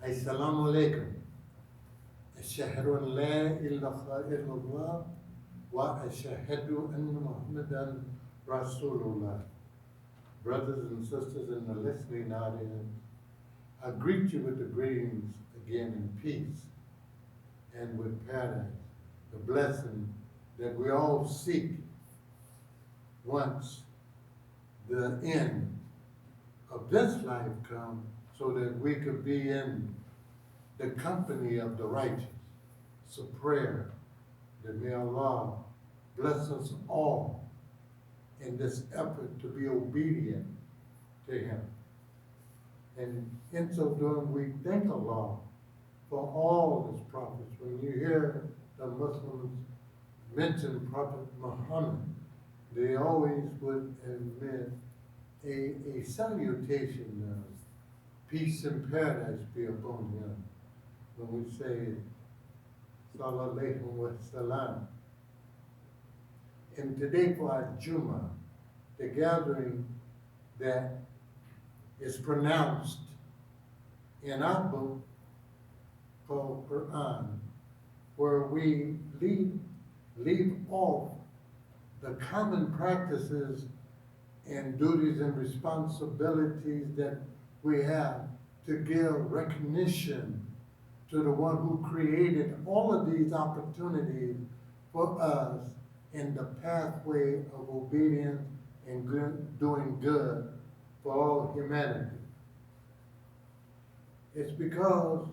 Assalamu alaikum. أشهد أن لا إله إلا الله وأشهد أن محمدا رسول الله. Brothers and sisters in the listening audience, I greet you with the greetings again in peace and with paradise, the blessing that we all seek once the end of this life comes, so that we could be in the company of the righteous. It's a prayer that may Allah bless us all in this effort to be obedient to Him. And in so doing, we thank Allah for all His prophets. When you hear the Muslims mention Prophet Muhammad, they always would admit a salutation of peace and paradise be upon him. When we say, Sallallahu wa salam. And today for our Jummah, the gathering that is pronounced in our book called Quran, where we leave off the common practices and duties and responsibilities that we have to give recognition to the one who created all of these opportunities for us in the pathway of obedience and doing good for all humanity. It's because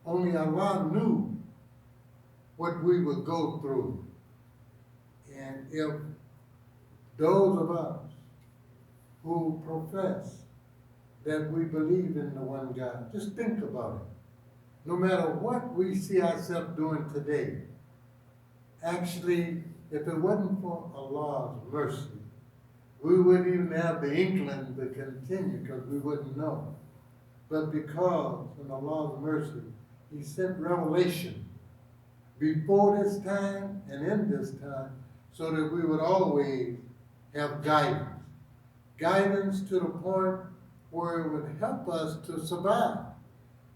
only Allah knew what we would go through. And if those of us who profess that we believe in the one God, just think about it. No matter what we see ourselves doing today, actually, if it wasn't for Allah's mercy, we wouldn't even have the inkling to continue, because we wouldn't know. But because of Allah's mercy, He sent revelation before this time and in this time, so that we would always have guidance. Guidance to the point where it would help us to survive.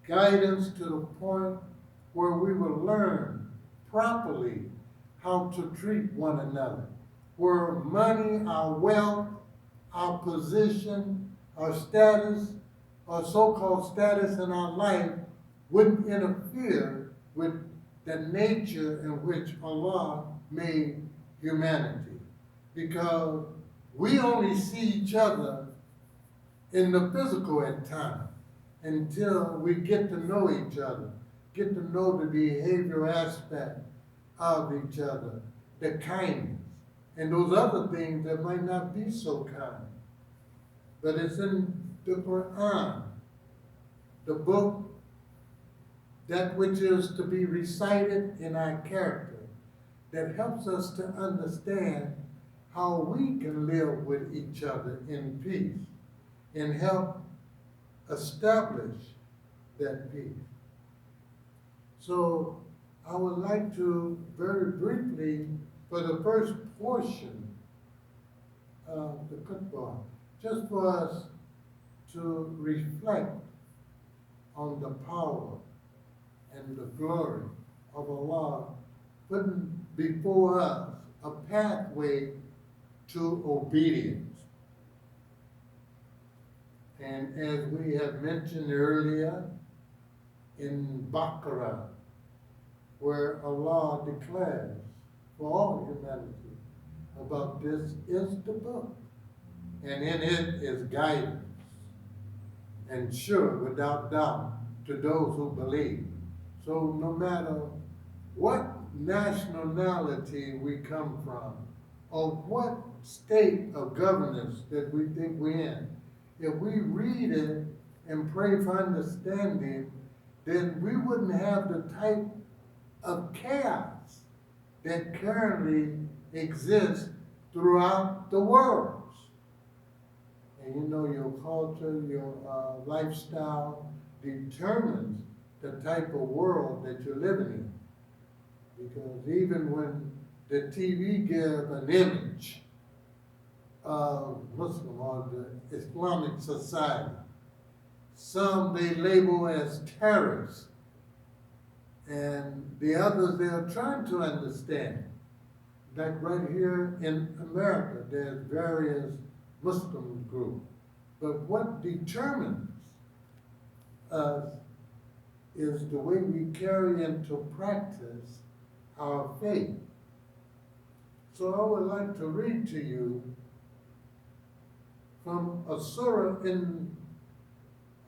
Guidance to the point where we will learn properly how to treat one another. Where money, our wealth, our position, our status, our so-called status in our life wouldn't interfere with the nature in which Allah made humanity. Because we only see each other in the physical at times until we get to know each other, get to know the behavioral aspect of each other, the kindness, and those other things that might not be so kind. But it's in the Quran, the book, that which is to be recited in our character, that helps us to understand how we can live with each other in peace and help establish that peace. So I would like to very briefly, for the first portion of the khutbah, just for us to reflect on the power and the glory of Allah, putting before us a pathway to obedience. And as we have mentioned earlier in Baqarah, where Allah declares for all humanity about this is the book, and in it is guidance, and sure, without doubt, to those who believe. So no matter what nationality we come from, or what state of governance that we think we're in, if we read it and pray for understanding, then we wouldn't have the type of chaos that currently exists throughout the world. And you know, your culture, your lifestyle determines the type of world that you're living in. Because even when the TV give an image of Muslim or the Islamic society, Some they label as terrorists, and the others they are trying to understand. Like right here in America, there's various Muslim groups. But what determines us is the way we carry into practice our faith. So I would like to read to you from a surah in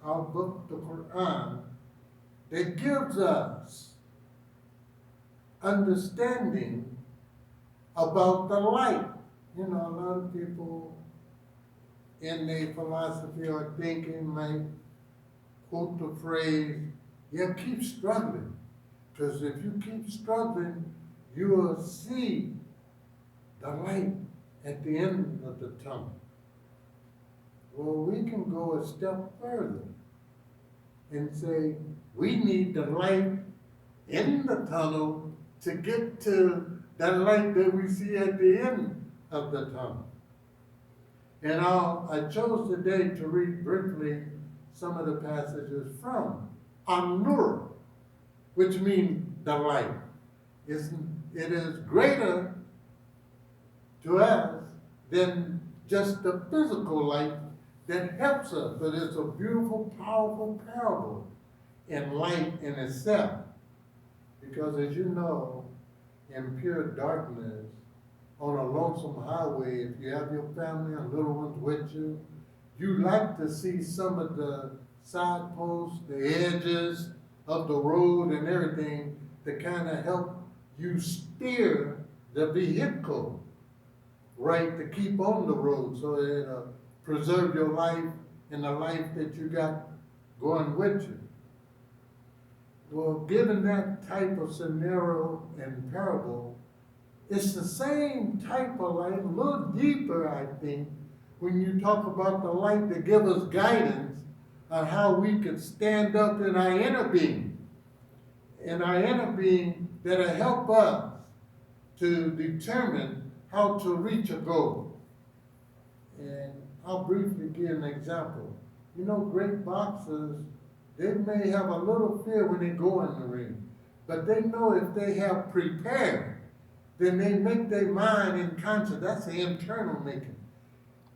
our book, the Quran, that gives us understanding about the light. You know, a lot of people in their philosophy or thinking might quote the phrase, yeah, keep struggling. Because if you keep struggling, you will see the light at the end of the tunnel. Well, we can go a step further and say, we need the light in the tunnel to get to that light that we see at the end of the tunnel. And I chose today to read briefly some of the passages from An-Nur, which means the light. It is greater to us than just the physical light that helps us, but it's a beautiful, powerful parable in light in itself. Because as you know, in pure darkness, on a lonesome highway, if you have your family and little ones with you, you like to see some of the side posts, the edges of the road and everything to kind of help you steer the vehicle right, to keep on the road so it'll preserve your life and the life that you got going with you. Well, given that type of scenario and parable, it's the same type of light, a little deeper, I think, when you talk about the light that gives us guidance on how we could stand up in our inner being. In our inner being that'll help us to determine how to reach a goal. And I'll briefly give an example. You know, great boxers, they may have a little fear when they go in the ring, but they know if they have prepared, then they make their mind and conscience, that's the internal making,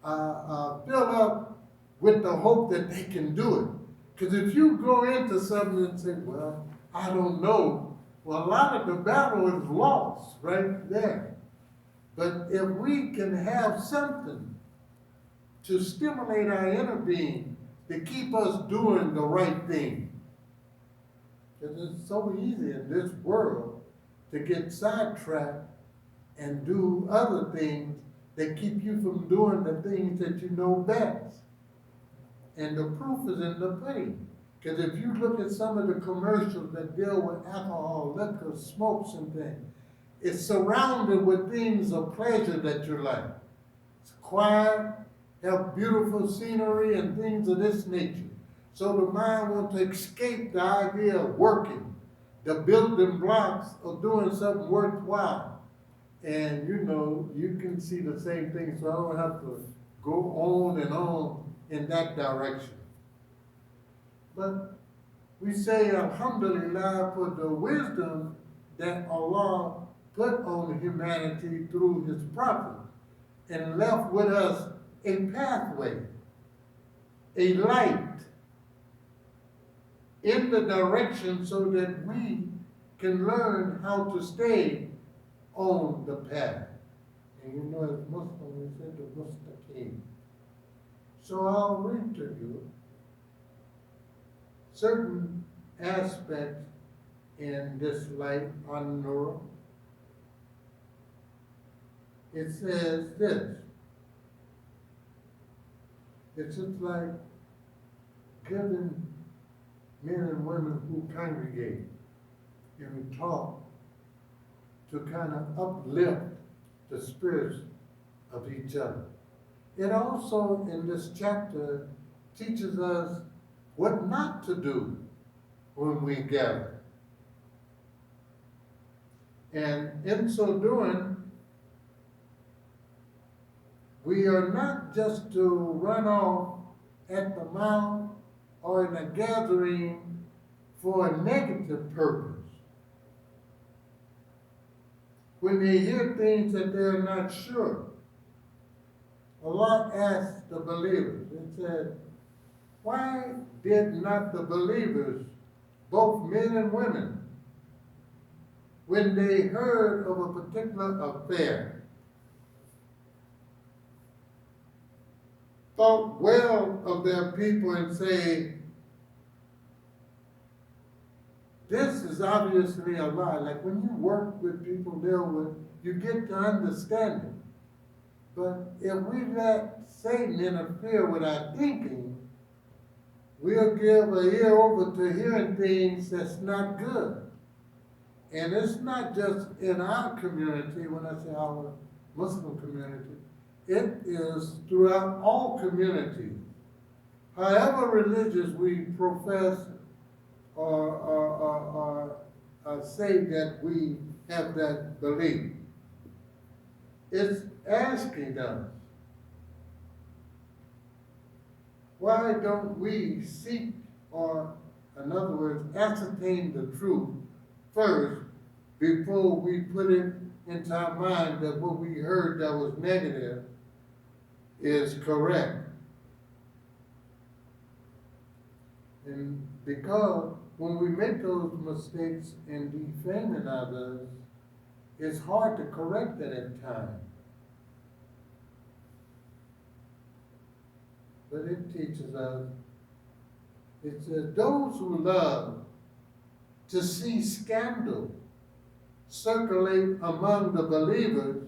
fill up with the hope that they can do it. Because if you go into something and say, well, I don't know, well, a lot of the battle is lost right there. But if we can have something to stimulate our inner being, to keep us doing the right thing. Because it's so easy in this world to get sidetracked and do other things that keep you from doing the things that you know best. And the proof is in the pudding. Because if you look at some of the commercials that deal with alcohol, liquor, smokes and things, it's surrounded with things of pleasure that you like. It's quiet, have beautiful scenery and things of this nature. So the mind wants to escape the idea of working, the building blocks of doing something worthwhile. And you know, you can see the same thing, so I don't have to go on and on in that direction. But we say alhamdulillah for the wisdom that Allah put on humanity through his prophet and left with us a pathway, a light in the direction so that we can learn how to stay on the path. And you know, as Muslim, we say the mustaqim. So I'll read to you certain aspects in this light on Nur. It says this. It's just like giving men and women who congregate and talk to kind of uplift the spirits of each other. It also, in this chapter, teaches us what not to do when we gather. And in so doing, we are not just to run off at the mouth or in a gathering for a negative purpose. When they hear things that they're not sure, Allah asked the believers, it said, why did not the believers, both men and women, when they heard of a particular affair, thought well of their people and say, this is obviously a lie. Like when you work with people, deal with, you get to understand it. But if we let Satan interfere with our thinking, we'll give an ear over to hearing things that's not good. And it's not just in our community, when I say our Muslim community, it is throughout all communities. However religious we profess or say that we have that belief, it's asking us, why don't we seek, or in other words, ascertain the truth first before we put it into our mind that what we heard that was negative is correct? And because when we make those mistakes in defaming others, it's hard to correct it at times. But it teaches us, it says, those who love to see scandal circulate among the believers,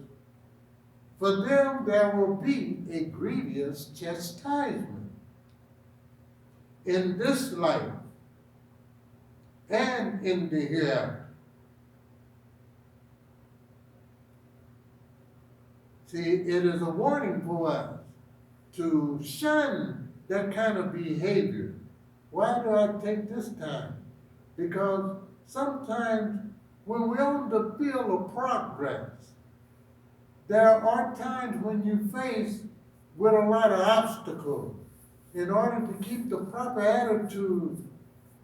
for them there will be a grievous chastisement in this life and in the hereafter. See, it is a warning for us to shun that kind of behavior. Why do I take this time? Because sometimes when we're on the field of progress, there are times when you face with a lot of obstacles. In order to keep the proper attitude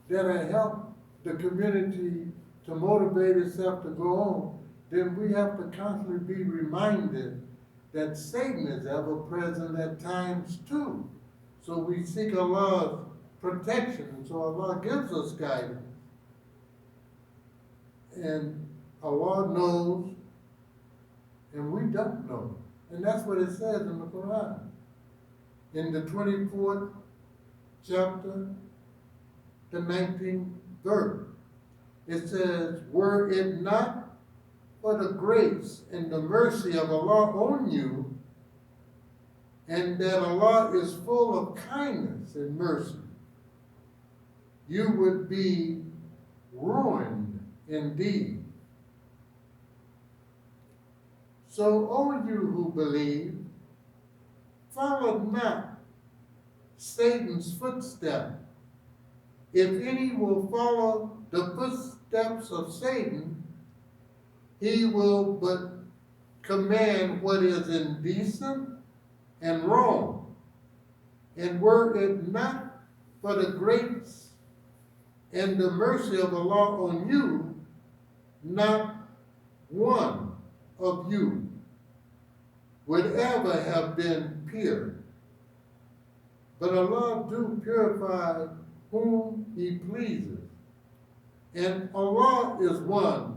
that'll help the community to motivate itself to go on, then we have to constantly be reminded that Satan is ever present at times too. So we seek Allah's protection, and so Allah gives us guidance. And Allah knows, and we don't know. And that's what it says in the Quran. In the 24th chapter, the 19th verse, it says, were it not for the grace and the mercy of Allah on you, and that Allah is full of kindness and mercy, you would be ruined indeed. So, O you who believe, follow not Satan's footsteps. If any will follow the footsteps of Satan, he will but command what is indecent and wrong. And were it not for the grace and the mercy of Allah on you, not one of you would ever have been pure. But Allah do purify whom He pleases. And Allah is one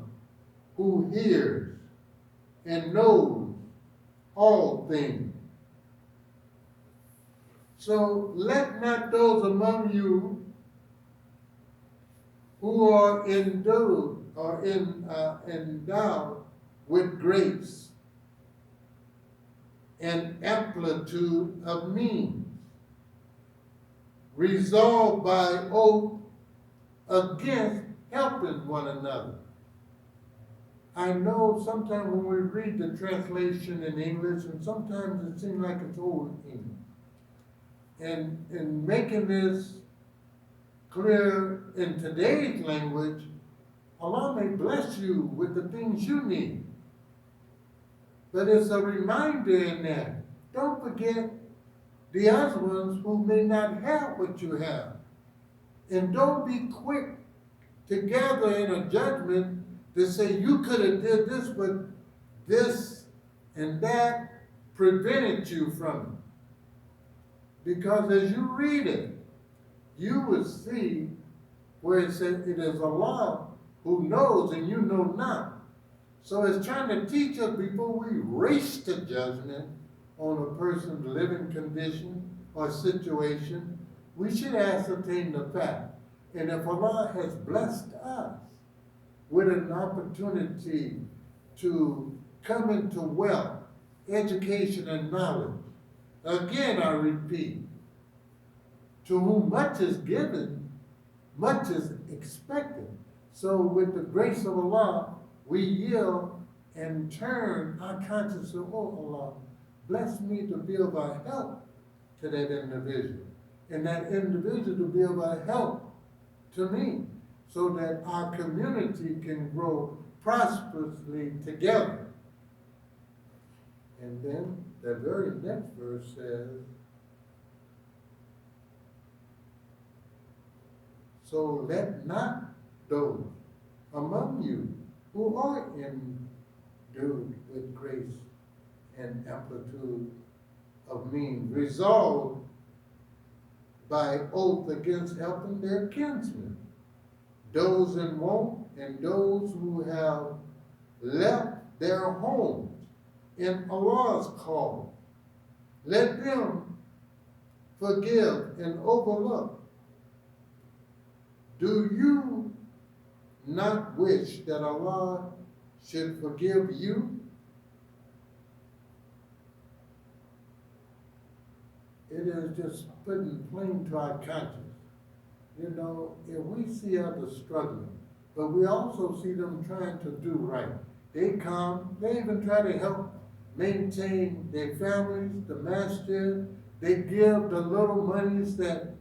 who hears and knows all things. So let not those among you who are endowed with grace and amplitude of means, resolve by oath against helping one another. I know sometimes when we read the translation in English, and sometimes it seems like it's old English. And in making this clear in today's language, Allah may bless you with the things you need. But it's a reminder in that. Don't forget the other ones who may not have what you have. And don't be quick to gather in a judgment to say you could have did this, but this and that prevented you from it. Because as you read it, you will see where it says it is Allah who knows and you know not. So it's trying to teach us before we race to judgment on a person's living condition or situation, we should ascertain the fact. And if Allah has blessed us with an opportunity to come into wealth, education, and knowledge, again I repeat, to whom much is given, much is expected. So with the grace of Allah, we yield and turn our conscience to, oh Allah, bless me to be of a help to that individual. And that individual to be of a help to me, so that our community can grow prosperously together. And then the very next verse says, so let not those among you who are endued with grace and amplitude of means resolve by oath against helping their kinsmen, those in want and those who have left their homes in Allah's call. Let them forgive and overlook. Do you not wish that Allah should forgive you? It is just putting plain to our conscience. You know, if we see others struggling, but we also see them trying to do right. They come, they even try to help maintain their families, the masjid. They give the little monies that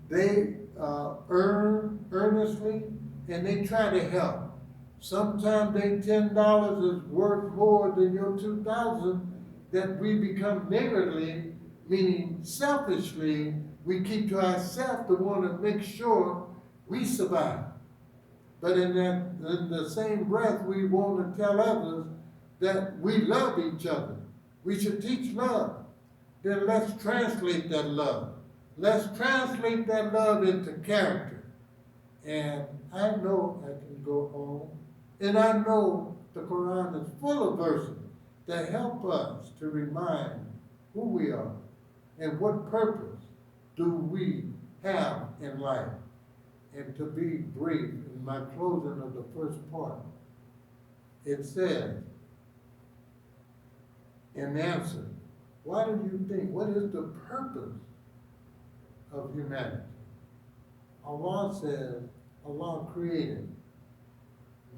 they earn earnestly, and they try to help. Sometimes they $10 is worth more than your 2,000, that we become niggardly, meaning selfishly, we keep to ourselves to want to make sure we survive. But in the same breath, we want to tell others that we love each other. We should teach love. Then let's translate that love. Let's translate that love into character. And I know I can go on. And I know the Quran is full of verses that help us to remind who we are and what purpose do we have in life. And to be brief, in my closing of the first part, it says, in answer, why do you think, what is the purpose of humanity? Allah says, Allah created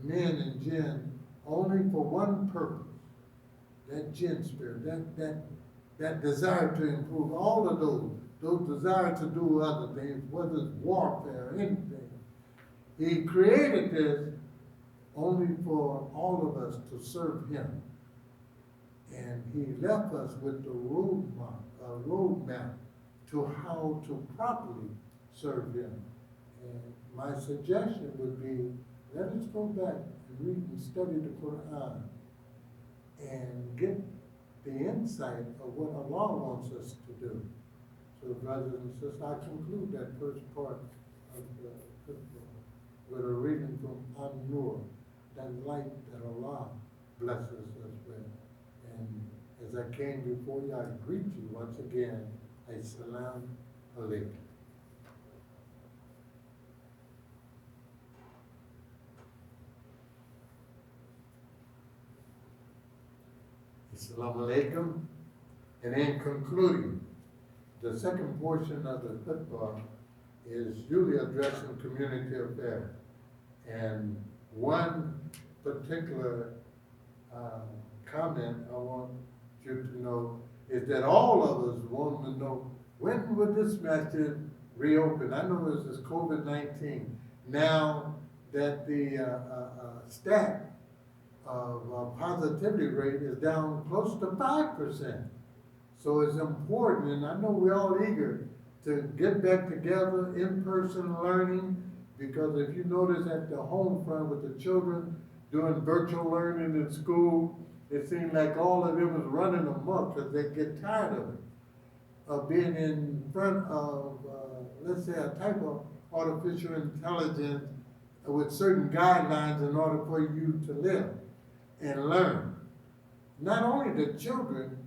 men and jinn only for one purpose, that jinn spirit, that desire to improve, all of those desire to do other things, whether it's warfare or anything. He created this only for all of us to serve him. And he left us with the roadmap to how to properly serve him. And my suggestion would be, let us go back and read and study the Quran and get the insight of what Allah wants us to do. So brothers and sisters, I conclude that first part of the with a reading from An-Nur, that light that Allah blesses us with. And as I came before you, I greet you once again. As-salamu alaykum. As-salamu alaykum. And in concluding, the second portion of the khutbah is usually addressing community affairs. And one particular comment I want you to know is that all of us want to know, when will this masjid reopen? I know it's this COVID-19. Now that the stat of positivity rate is down close to 5%. So it's important, and I know we're all eager to get back together, in-person learning, because if you notice at the home front with the children doing virtual learning in school, it seems like all of them is running amok because they get tired of being in front of, let's say, a type of artificial intelligence with certain guidelines in order for you to live and learn. Not only the children,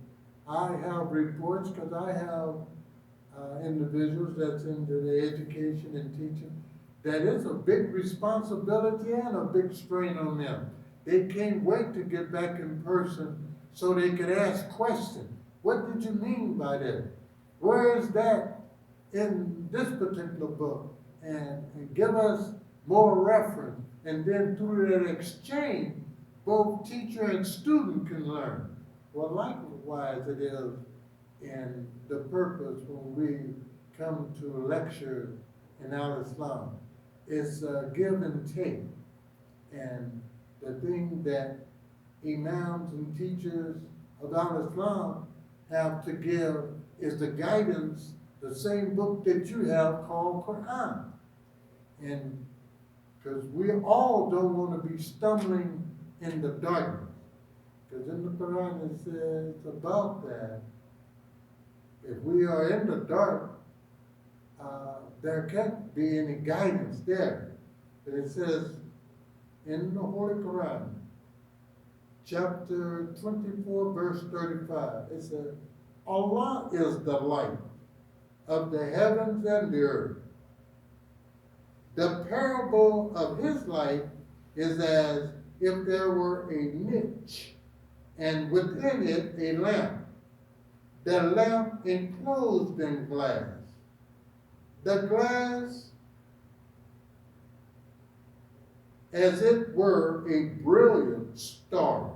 I have reports because I have individuals that's into the education and teaching, that it's a big responsibility and a big strain on them. They can't wait to get back in person so they can ask questions. What did you mean by that? Where is that in this particular book? And give us more reference. And then through that exchange, both teacher and student can learn. Well, likewise it is in the purpose when we come to lecture in Al-Islam. It's give and take. And the thing that imams and teachers of Al-Islam have to give is the guidance, the same book that you have called Quran. And because we all don't want to be stumbling in the darkness. Because in the Quran it says about that. If we are in the dark, there can't be any guidance there. But it says in the Holy Quran, chapter 24, verse 35, it says, Allah is the light of the heavens and the earth. The parable of his light is as if there were a niche, and within it a lamp. The lamp enclosed in glass. The glass, as it were a brilliant star,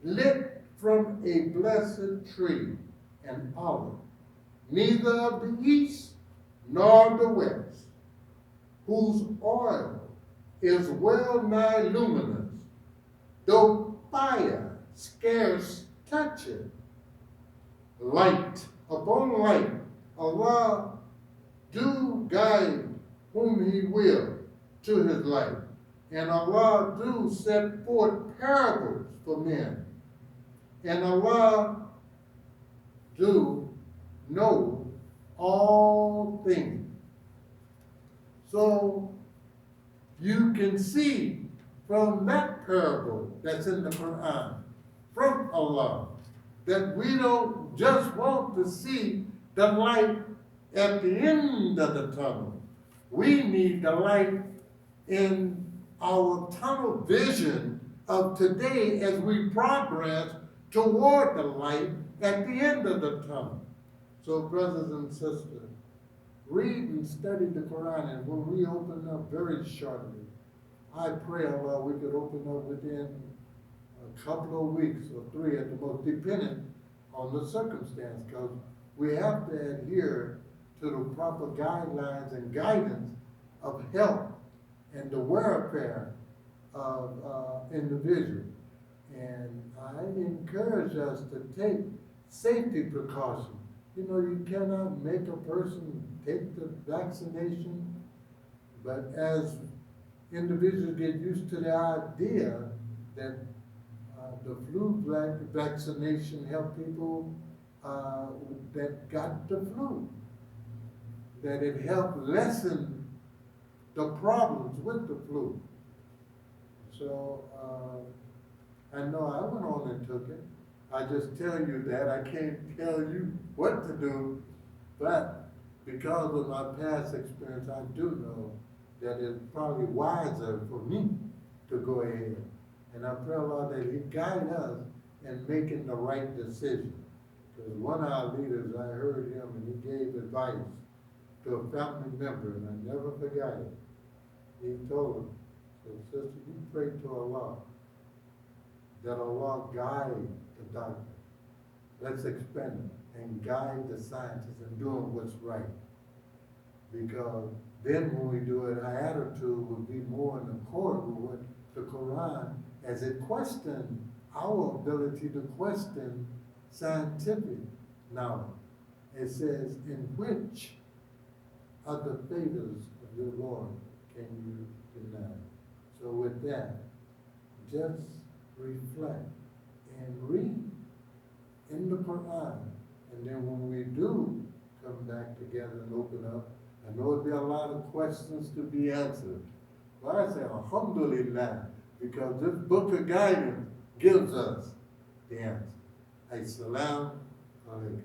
lit from a blessed tree, an olive, neither of the east nor the west, whose oil is well nigh luminous, though fire scarce touch it. Light upon light, Allah do guide whom he will to his light. And Allah do set forth parables for men. And Allah do know all things. So you can see from that parable that's in the Quran, from Allah, that we don't just want to see the light at the end of the tunnel. We need the light in our tunnel vision of today as we progress toward the light at the end of the tunnel. So brothers and sisters, read and study the Quran, and when we open up very shortly, I pray Allah we could open up within a couple of weeks or 3 at the most, depending on the circumstance, because we have to adhere to the proper guidelines and guidance of health and the welfare of individuals. And I encourage us to take safety precautions. You know, you cannot make a person take the vaccination, but as individuals get used to the idea that the flu vaccination helped people that got the flu, that it helped lessen the problems with the flu. So I know I went on and took it. I just tell you that. I can't tell you what to do, but because of my past experience, I do know that it's probably wiser for me to go ahead. And I pray Allah that he guide us in making the right decision. Because one of our leaders, I heard him, and he gave advice to a family member, and I never forgot it. He told him, said, sister, you pray to Allah that Allah guide the doctor. Let's expend it and guide the scientists in doing what's right. Because then when we do it, our attitude will be more in accord with what the Quran, as it questions our ability to question scientific knowledge. It says, in which other favors of your Lord can you deny? So with that, just reflect and read in the Quran. And then when we do come back together and open up, I know there'll be a lot of questions to be answered. Well, I say, Alhamdulillah, because this book of guidance gives us the answer. As-salamu alaykum.